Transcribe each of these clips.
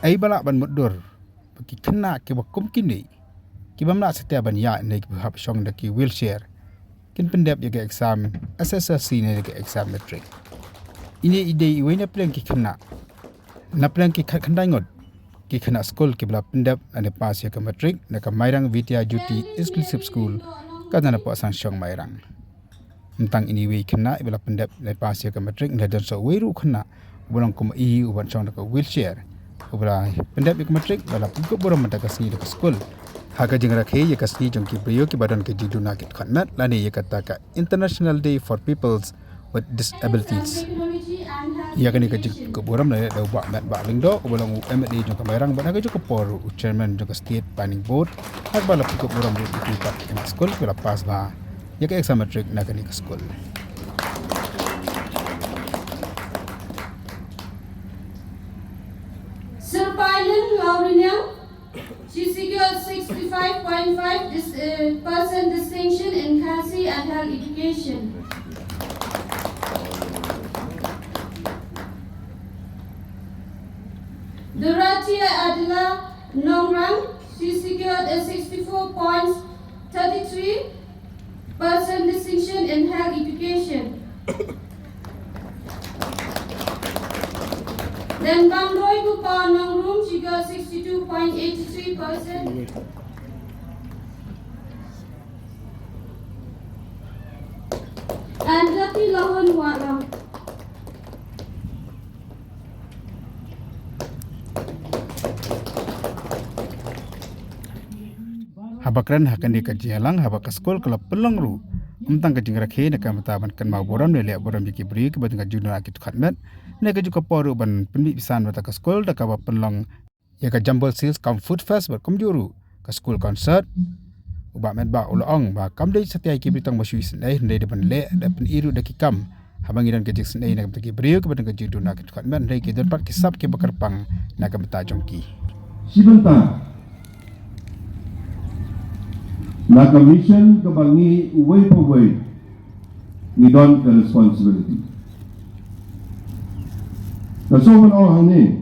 Ai balak ban mudur bagi kena ke bakum kini. Kiba mla setiap ban ya ne ki hab shong da ki wheelchair. Kin pendep ya ke exam SSC ne ke exam metric. Ini ide iwe na plan ki kena. Na plan ki khandai ngot ki kena school ki bla pendep ane pass ya ke metric na ka mairang Vidya Jyoti exclusive school ka dana po sang shong mairang. Tentang ini we kena ibla pendep na pass ya ke metric na dan so we ru kena bulang kum I uban shong da ka wheelchair. Ubra pendep ya ke metric bala pukuk borom mata ka sini da ka school. Haka jeng rakhe ye kasni jong ki brio ki badan ke Duna ke Dkhot lani ye kata ka International Day for Peoples with Disabilities. Ya kani ka jik ko boram na da ba Metbah lingdo ubalang MD jong ka mairang bana ka jok por chairman jong ka state planning board hak bala ko boram ru ki pa ke school bala pass ba ye ka exam metric na kani ka school. Sir Pilot Laurinian, she secured 65.5% distinction in Khasi and health education. Duratia Adila Nongrang, she secured a 64.33% distinction in health education. Then Bangdoi Kupa Nongrum, she got 62.83%. And Lucky Lahon Wara. Habakran hakan di kajialang habak sekolah kelap pelang ru. Tentang kajing rakhe nak kamataban kan mau boram lele boram jiki beri ke batang Duna ke Dkhot nak juga poru ban penbibisan mata ke sekolah dak apa pelang ya ka jumble sales kam food fest ber kum juru ke sekolah concert ubak Metbah ulong ba kam dei setiai ki bitang masyu Synei Hynrei depan le depan iru dak kam habang idan kajik Synei nak bagi beri ke batang Duna ke Dkhot Hynrei ke dapat kisap ke bakarpang nak kamata jongki. Bynta na commission kabangi way for way ni don ka responsibility na so man orang ni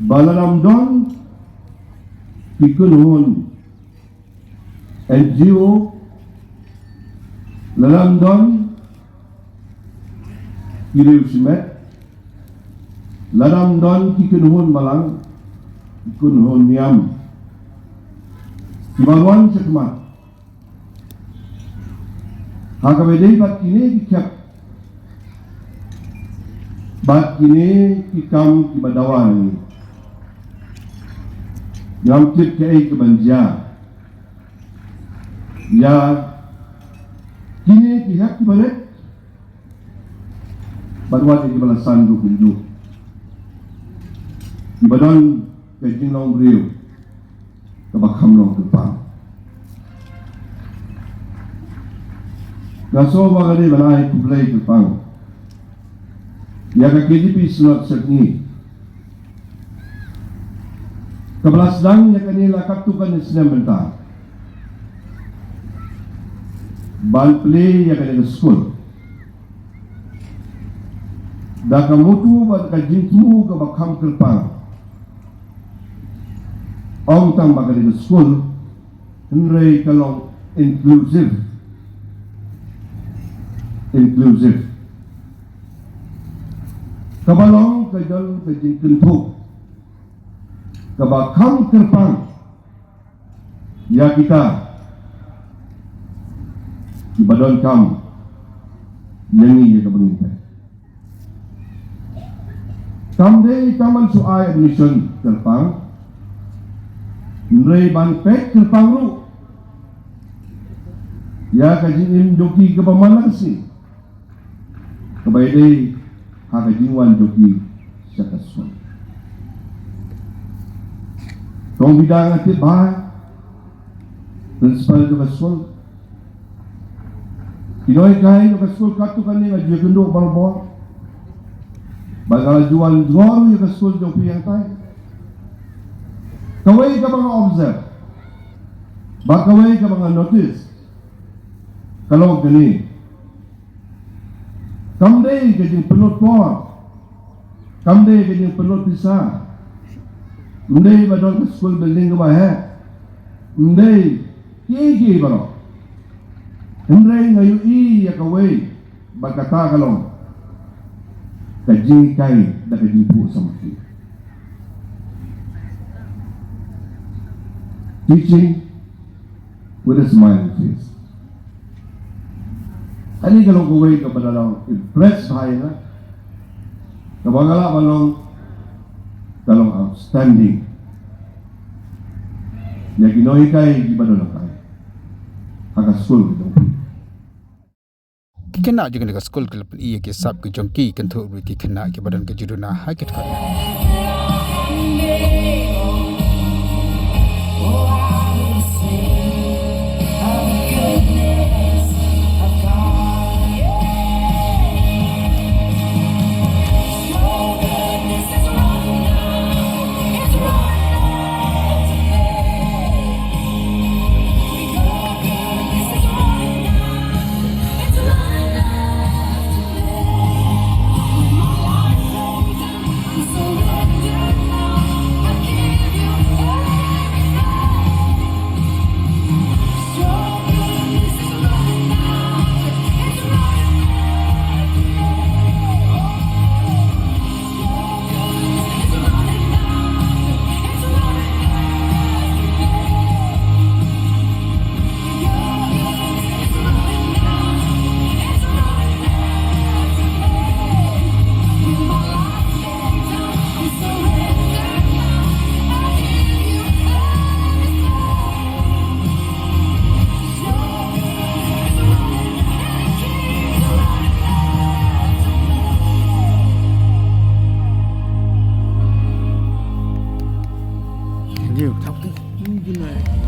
balaram don kikunhun NGO lalam don kiriu simet laram don kikunhun malang kunhun niam kibaruan sekmat hakabedei bat kini kicap bat kini kikam kibadawan yang cip kei kebanja ya kini kihak kibalik badwat kibalasan dukunjuk kibadon kajing long beriu kebakham long depan gaso bagade banai kublai depan ya ka KDP slot Sngew kebelas dang ya kanila kaptukan Islam Bynta ban play ya kanila school da kamutu ban kajing tu kebakham depan Om tang bagay sa school, Hynrei kalong inclusive. Kabalong kajal kajing kentuk, kabakam kerpang, ya kita, ibadon kam, yangi ya kabangintay. Kamde taman suay admission kerpang, Hynrei ban pek kerpang ru ya kajing joki ke pamanak si kebaidai hakajingwan joki syakaswan tong bidang ati bah principal joki skol kinoy kai joki skol katukan ni ngajia genduk balbor bagal jual jual joki skol joki yang tay kawai ka mga observe bakawai ka mga notice kalau gani Kamdei ke jing penut por. Kamdei ke jing penut pisah. Mdei badon ke school building ke bahaya. Mdei kiki baro. Hynrei ngayu ya kawai berkata kalau kajing kai dah kajing bu sama kita. Teaching with a smiling face. Ani kalau kawai kepada orang impress bahaya na. Kabangala balong kalau outstanding. Ya kinoi kai gimana nak kai. Agak school kita. Kena juga dengan sekolah kelepan iya ke sab ke Jong ki kan tu ki kena ke badan ke Duna hai ke Dkhot. Sngew, thọc cái này.